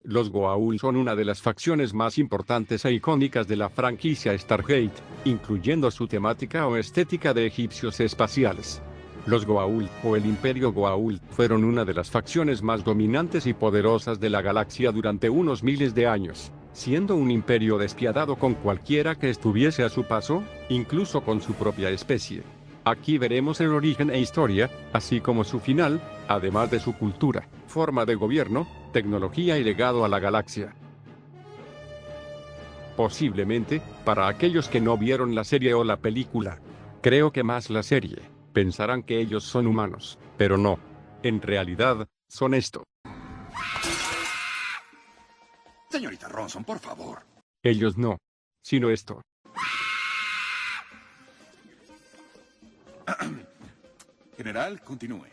Los Goa'uld son una de las facciones más importantes e icónicas de la franquicia Stargate, incluyendo su temática o estética de egipcios espaciales. Los Goa'uld, o el Imperio Goa'uld, fueron una de las facciones más dominantes y poderosas de la galaxia durante unos miles de años, siendo un imperio despiadado con cualquiera que estuviese a su paso, incluso con su propia especie. Aquí veremos el origen e historia, así como su final, además de su cultura, forma de gobierno, tecnología y legado a la galaxia. Posiblemente, para aquellos que no vieron la serie o la película, creo que más la serie, pensarán que ellos son humanos, pero no. En realidad, son esto. Señorita Ronson, por favor. Ellos no, sino esto. General, continúe.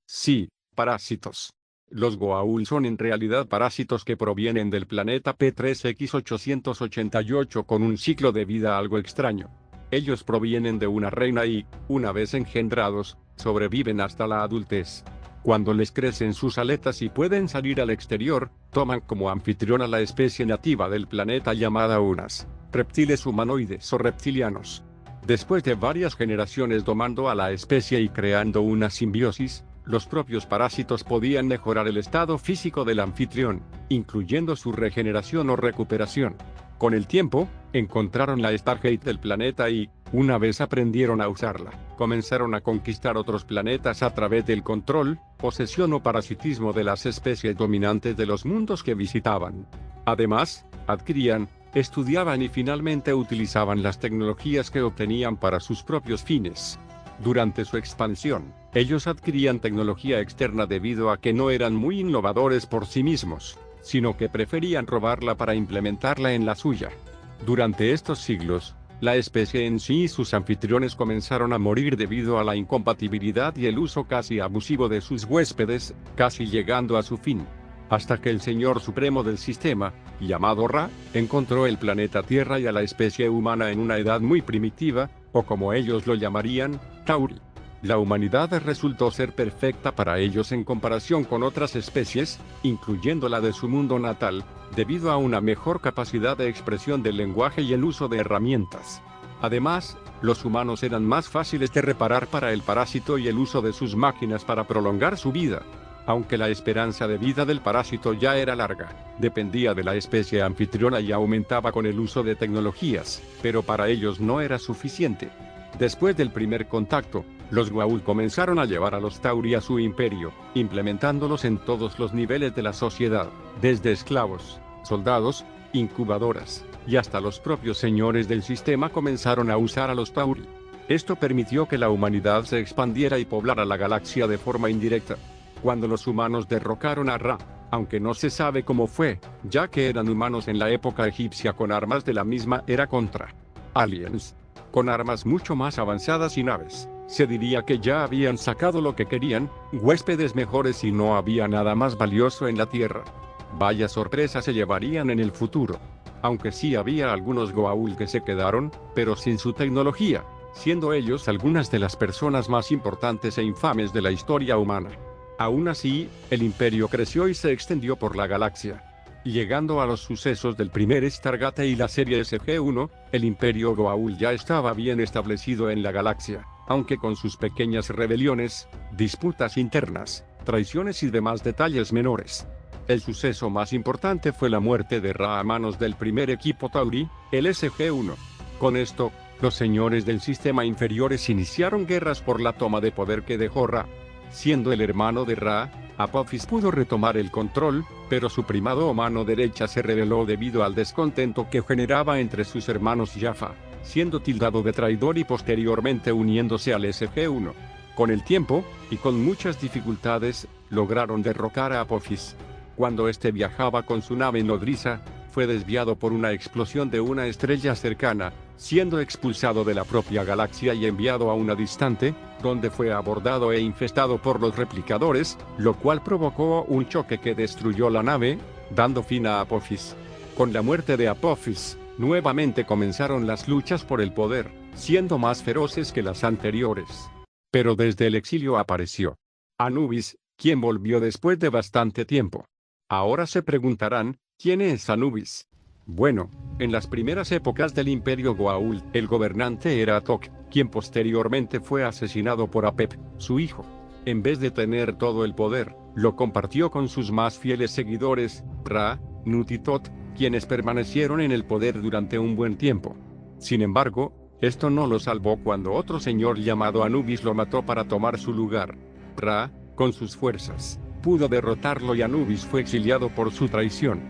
Sí, parásitos. Los Goa'uld son en realidad parásitos que provienen del planeta P3X888 con un ciclo de vida algo extraño. Ellos provienen de una reina y, una vez engendrados, sobreviven hasta la adultez. Cuando les crecen sus aletas y pueden salir al exterior, toman como anfitrión a la especie nativa del planeta llamada unas reptiles humanoides o reptilianos. Después de varias generaciones domando a la especie y creando una simbiosis, los propios parásitos podían mejorar el estado físico del anfitrión, incluyendo su regeneración o recuperación. Con el tiempo, encontraron la Stargate del planeta y, una vez aprendieron a usarla, comenzaron a conquistar otros planetas a través del control, posesión o parasitismo de las especies dominantes de los mundos que visitaban. Además, adquirían, estudiaban y finalmente utilizaban las tecnologías que obtenían para sus propios fines. Durante su expansión, ellos adquirían tecnología externa debido a que no eran muy innovadores por sí mismos, sino que preferían robarla para implementarla en la suya. Durante estos siglos, la especie en sí y sus anfitriones comenzaron a morir debido a la incompatibilidad y el uso casi abusivo de sus huéspedes, casi llegando a su fin. Hasta que el Señor Supremo del sistema, llamado Ra, encontró el planeta Tierra y a la especie humana en una edad muy primitiva, o como ellos lo llamarían, Tauri. La humanidad resultó ser perfecta para ellos en comparación con otras especies, incluyendo la de su mundo natal, debido a una mejor capacidad de expresión del lenguaje y el uso de herramientas. Además, los humanos eran más fáciles de reparar para el parásito y el uso de sus máquinas para prolongar su vida. Aunque la esperanza de vida del parásito ya era larga, dependía de la especie anfitriona y aumentaba con el uso de tecnologías, pero para ellos no era suficiente. Después del primer contacto, los Goa'uld comenzaron a llevar a los Tauri a su imperio, implementándolos en todos los niveles de la sociedad, desde esclavos, soldados, incubadoras, y hasta los propios señores del sistema comenzaron a usar a los Tauri. Esto permitió que la humanidad se expandiera y poblara la galaxia de forma indirecta. Cuando los humanos derrocaron a Ra, aunque no se sabe cómo fue, ya que eran humanos en la época egipcia con armas de la misma era contra aliens, con armas mucho más avanzadas y naves, se diría que ya habían sacado lo que querían, huéspedes mejores y no había nada más valioso en la Tierra. Vaya sorpresa se llevarían en el futuro. Aunque sí había algunos Goa'uld que se quedaron, pero sin su tecnología, siendo ellos algunas de las personas más importantes e infames de la historia humana. Aún así, el imperio creció y se extendió por la galaxia. Llegando a los sucesos del primer Stargate y la serie SG-1, el imperio Goa'uld ya estaba bien establecido en la galaxia, aunque con sus pequeñas rebeliones, disputas internas, traiciones y demás detalles menores. El suceso más importante fue la muerte de Ra a manos del primer equipo Tauri, el SG-1. Con esto, los señores del sistema inferiores iniciaron guerras por la toma de poder que dejó Ra. Siendo el hermano de Ra, Apophis pudo retomar el control, pero su primado o mano derecha se rebeló debido al descontento que generaba entre sus hermanos Jaffa, siendo tildado de traidor y posteriormente uniéndose al SG-1. Con el tiempo, y con muchas dificultades, lograron derrocar a Apophis. Cuando este viajaba con su nave nodriza, fue desviado por una explosión de una estrella cercana, siendo expulsado de la propia galaxia y enviado a una distante, donde fue abordado e infestado por los replicadores, lo cual provocó un choque que destruyó la nave, dando fin a Apophis. Con la muerte de Apophis, nuevamente comenzaron las luchas por el poder, siendo más feroces que las anteriores. Pero desde el exilio apareció Anubis, quien volvió después de bastante tiempo. Ahora se preguntarán, ¿quién es Anubis? Bueno, en las primeras épocas del Imperio Goa'uld, el gobernante era Atok, quien posteriormente fue asesinado por Apep, su hijo. En vez de tener todo el poder, lo compartió con sus más fieles seguidores, Ra, Nut y Tot, quienes permanecieron en el poder durante un buen tiempo. Sin embargo, esto no lo salvó cuando otro señor llamado Anubis lo mató para tomar su lugar. Ra, con sus fuerzas, pudo derrotarlo y Anubis fue exiliado por su traición.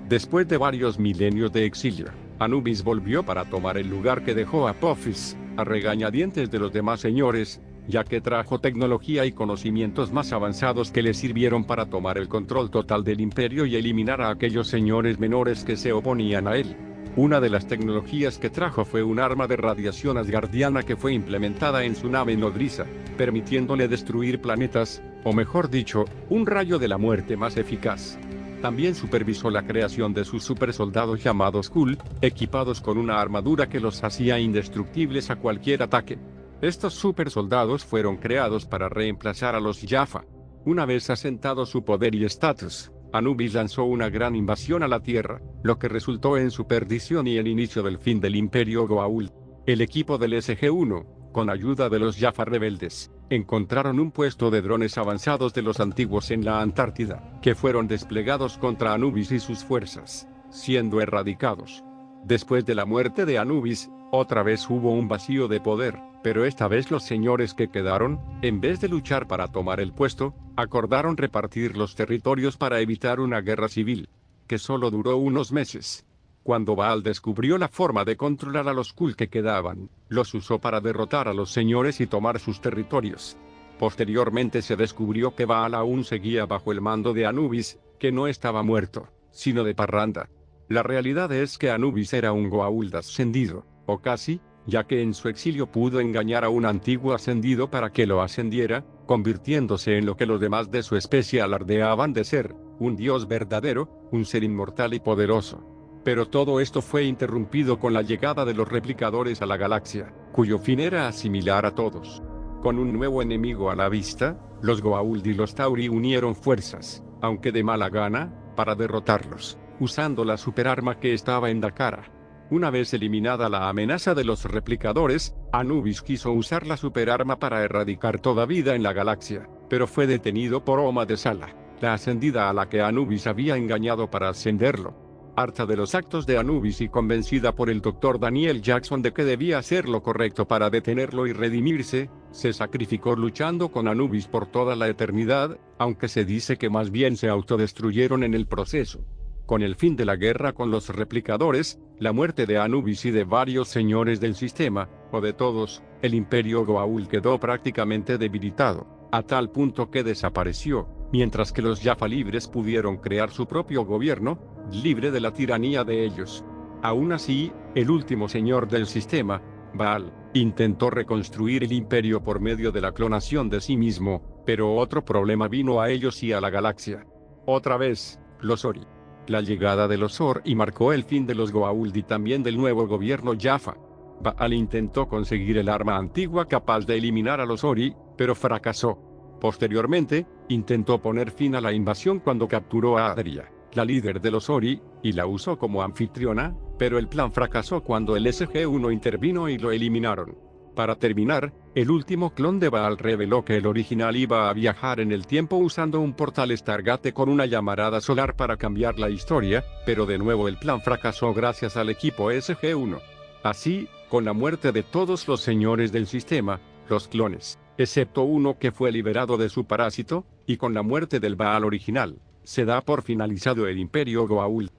Después de varios milenios de exilio, Anubis volvió para tomar el lugar que dejó Apophis, a regañadientes de los demás señores, ya que trajo tecnología y conocimientos más avanzados que le sirvieron para tomar el control total del imperio y eliminar a aquellos señores menores que se oponían a él. Una de las tecnologías que trajo fue un arma de radiación asgardiana que fue implementada en su nave nodriza, permitiéndole destruir planetas, o mejor dicho, un rayo de la muerte más eficaz. También supervisó la creación de sus supersoldados llamados Kul, equipados con una armadura que los hacía indestructibles a cualquier ataque. Estos supersoldados fueron creados para reemplazar a los Jaffa. Una vez asentado su poder y estatus, Anubis lanzó una gran invasión a la Tierra, lo que resultó en su perdición y el inicio del fin del Imperio Goa'uld. El equipo del SG-1, con ayuda de los Jaffa rebeldes, encontraron un puesto de drones avanzados de los antiguos en la Antártida, que fueron desplegados contra Anubis y sus fuerzas, siendo erradicados. Después de la muerte de Anubis, otra vez hubo un vacío de poder, pero esta vez los señores que quedaron, en vez de luchar para tomar el puesto, acordaron repartir los territorios para evitar una guerra civil, que solo duró unos meses. Cuando Baal descubrió la forma de controlar a los Kul que quedaban, los usó para derrotar a los señores y tomar sus territorios. Posteriormente se descubrió que Baal aún seguía bajo el mando de Anubis, que no estaba muerto, sino de parranda. La realidad es que Anubis era un Goa'uld ascendido, o casi, ya que en su exilio pudo engañar a un antiguo ascendido para que lo ascendiera, convirtiéndose en lo que los demás de su especie alardeaban de ser, un dios verdadero, un ser inmortal y poderoso. Pero todo esto fue interrumpido con la llegada de los replicadores a la galaxia, cuyo fin era asimilar a todos. Con un nuevo enemigo a la vista, los Goa'uld y los Tauri unieron fuerzas, aunque de mala gana, para derrotarlos, usando la superarma que estaba en Dakara. Una vez eliminada la amenaza de los replicadores, Anubis quiso usar la superarma para erradicar toda vida en la galaxia, pero fue detenido por Oma de Sala, la ascendida a la que Anubis había engañado para ascenderlo. Harta de los actos de Anubis y convencida por el Dr. Daniel Jackson de que debía hacer lo correcto para detenerlo y redimirse, se sacrificó luchando con Anubis por toda la eternidad, aunque se dice que más bien se autodestruyeron en el proceso. Con el fin de la guerra con los replicadores, la muerte de Anubis y de varios señores del sistema, o de todos, el Imperio Goa'uld quedó prácticamente debilitado, a tal punto que desapareció, mientras que los Jaffa libres pudieron crear su propio gobierno, libre de la tiranía de ellos. Aún así, el último señor del sistema, Baal, intentó reconstruir el imperio por medio de la clonación de sí mismo, pero otro problema vino a ellos y a la galaxia. Otra vez, los Ori. La llegada de los Ori marcó el fin de los Goa'uld y también del nuevo gobierno Jaffa. Baal intentó conseguir el arma antigua capaz de eliminar a los Ori, pero fracasó. Posteriormente, intentó poner fin a la invasión cuando capturó a Adria, la líder de los Ori, y la usó como anfitriona, pero el plan fracasó cuando el SG-1 intervino y lo eliminaron. Para terminar, el último clon de Baal reveló que el original iba a viajar en el tiempo usando un portal Stargate con una llamarada solar para cambiar la historia, pero de nuevo el plan fracasó gracias al equipo SG-1. Así, con la muerte de todos los señores del sistema, los clones, excepto uno que fue liberado de su parásito, y con la muerte del Baal original, se da por finalizado el Imperio Goa'uld.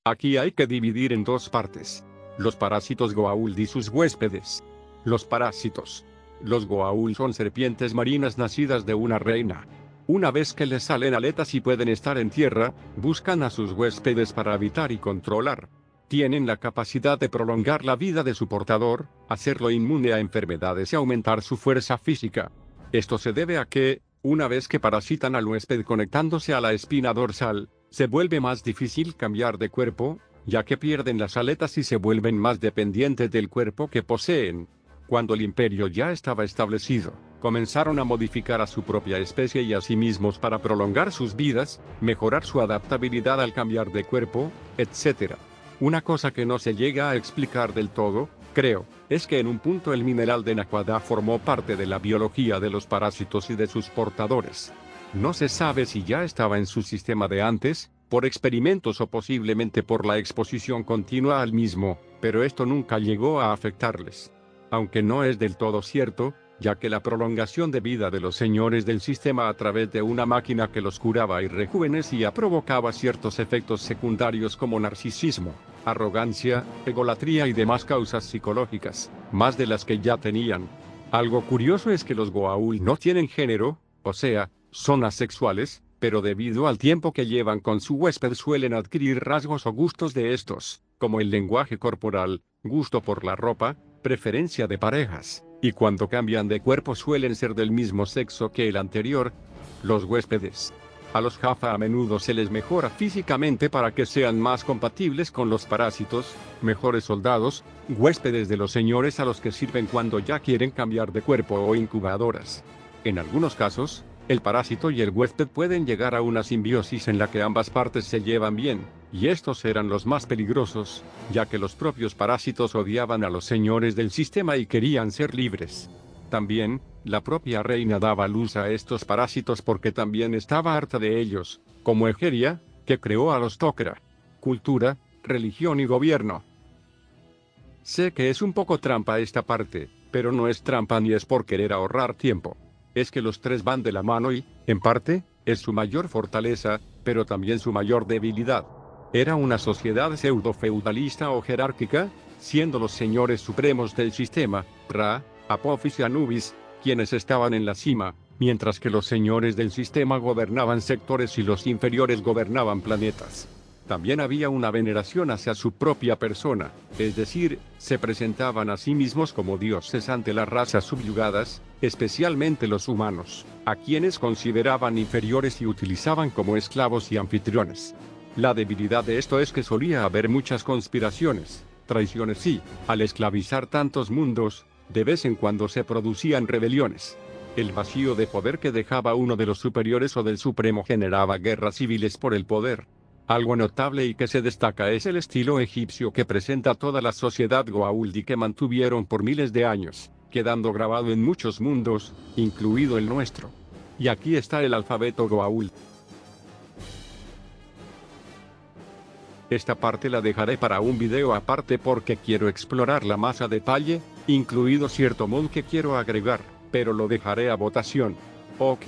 Aquí hay que dividir en dos partes: los parásitos Goa'uld y sus huéspedes. Los parásitos. Los Goa'uld son serpientes marinas nacidas de una reina. Una vez que les salen aletas y pueden estar en tierra, buscan a sus huéspedes para habitar y controlar. Tienen la capacidad de prolongar la vida de su portador, hacerlo inmune a enfermedades y aumentar su fuerza física. Esto se debe a que, una vez que parasitan al huésped conectándose a la espina dorsal, se vuelve más difícil cambiar de cuerpo, ya que pierden las aletas y se vuelven más dependientes del cuerpo que poseen. Cuando el imperio ya estaba establecido, Comenzaron a modificar a su propia especie y a sí mismos para prolongar sus vidas, mejorar su adaptabilidad al cambiar de cuerpo, etc. Una cosa que no se llega a explicar del todo, creo, es que en un punto el mineral de Naquadá formó parte de la biología de los parásitos y de sus portadores. No se sabe si ya estaba en su sistema de antes, por experimentos o posiblemente por la exposición continua al mismo, pero esto nunca llegó a afectarles. Aunque no es del todo cierto, ya que la prolongación de vida de los señores del sistema a través de una máquina que los curaba y rejuvenecía provocaba ciertos efectos secundarios como narcisismo, arrogancia, egolatría y demás causas psicológicas, más de las que ya tenían. Algo curioso es que los Goa'uld no tienen género, o sea, son asexuales, pero debido al tiempo que llevan con su huésped suelen adquirir rasgos o gustos de estos, como el lenguaje corporal, gusto por la ropa, preferencia de parejas, y cuando cambian de cuerpo suelen ser del mismo sexo que el anterior. Los huéspedes. A los Jaffa a menudo se les mejora físicamente para que sean más compatibles con los parásitos, mejores soldados, huéspedes de los señores a los que sirven cuando ya quieren cambiar de cuerpo o incubadoras. En algunos casos, el parásito y el huésped pueden llegar a una simbiosis en la que ambas partes se llevan bien, y estos eran los más peligrosos, ya que los propios parásitos odiaban a los señores del sistema y querían ser libres. También, la propia reina daba luz a estos parásitos porque también estaba harta de ellos, como Egeria, que creó a los Tok'ra. Cultura, religión y gobierno. Sé que es un poco trampa esta parte, pero no es trampa ni es por querer ahorrar tiempo. Es que los tres van de la mano y, en parte, es su mayor fortaleza, pero también su mayor debilidad. Era una sociedad pseudo-feudalista o jerárquica, siendo los señores supremos del sistema, Ra, Apophis y Anubis, quienes estaban en la cima, mientras que los señores del sistema gobernaban sectores y los inferiores gobernaban planetas. También había una veneración hacia su propia persona, es decir, se presentaban a sí mismos como dioses ante las razas subyugadas, especialmente los humanos, a quienes consideraban inferiores y utilizaban como esclavos y anfitriones. La debilidad de esto es que solía haber muchas conspiraciones, traiciones y, al esclavizar tantos mundos, de vez en cuando se producían rebeliones. El vacío de poder que dejaba uno de los superiores o del supremo generaba guerras civiles por el poder. Algo notable y que se destaca es el estilo egipcio que presenta toda la sociedad Goa'uld y que mantuvieron por miles de años, quedando grabado en muchos mundos, incluido el nuestro. Y aquí está el alfabeto Goa'uld. Esta parte la dejaré para un video aparte porque quiero explorarla más a detalle, incluido cierto mod que quiero agregar, pero lo dejaré a votación. Ok.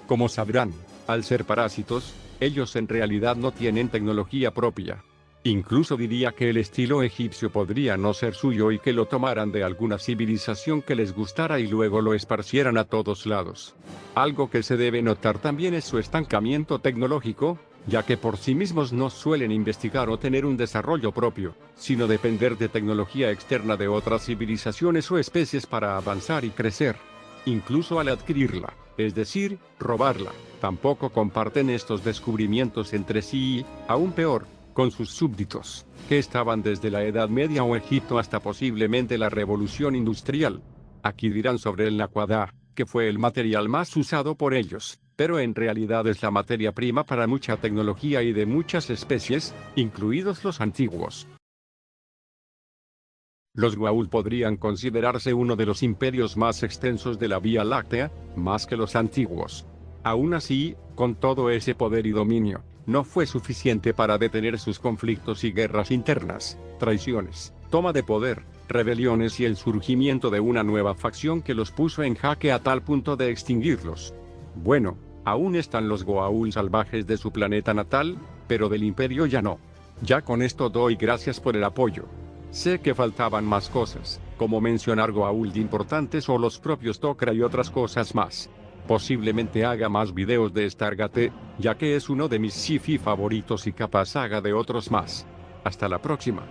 Como sabrán, al ser parásitos, ellos en realidad no tienen tecnología propia. Incluso diría que el estilo egipcio podría no ser suyo y que lo tomaran de alguna civilización que les gustara y luego lo esparcieran a todos lados. Algo que se debe notar también es su estancamiento tecnológico, ya que por sí mismos no suelen investigar o tener un desarrollo propio, sino depender de tecnología externa de otras civilizaciones o especies para avanzar y crecer. Incluso al adquirirla, es decir, robarla, tampoco comparten estos descubrimientos entre sí y, aún peor, con sus súbditos, que estaban desde la Edad Media o Egipto hasta posiblemente la Revolución Industrial. Aquí dirán sobre el Naquadá, que fue el material más usado por ellos, pero en realidad es la materia prima para mucha tecnología y de muchas especies, incluidos los antiguos. Los Goa'uld podrían considerarse uno de los imperios más extensos de la Vía Láctea, más que los antiguos. Aún así, con todo ese poder y dominio, no fue suficiente para detener sus conflictos y guerras internas, traiciones, toma de poder, rebeliones y el surgimiento de una nueva facción que los puso en jaque a tal punto de extinguirlos. Bueno, aún están los Goa'uld salvajes de su planeta natal, pero del imperio ya no. Ya con esto doy gracias por el apoyo. Sé que faltaban más cosas, como mencionar Goa'uld importantes o los propios Tok'ra y otras cosas más. Posiblemente haga más videos de Stargate, ya que es uno de mis sci-fi favoritos y capaz haga de otros más. Hasta la próxima.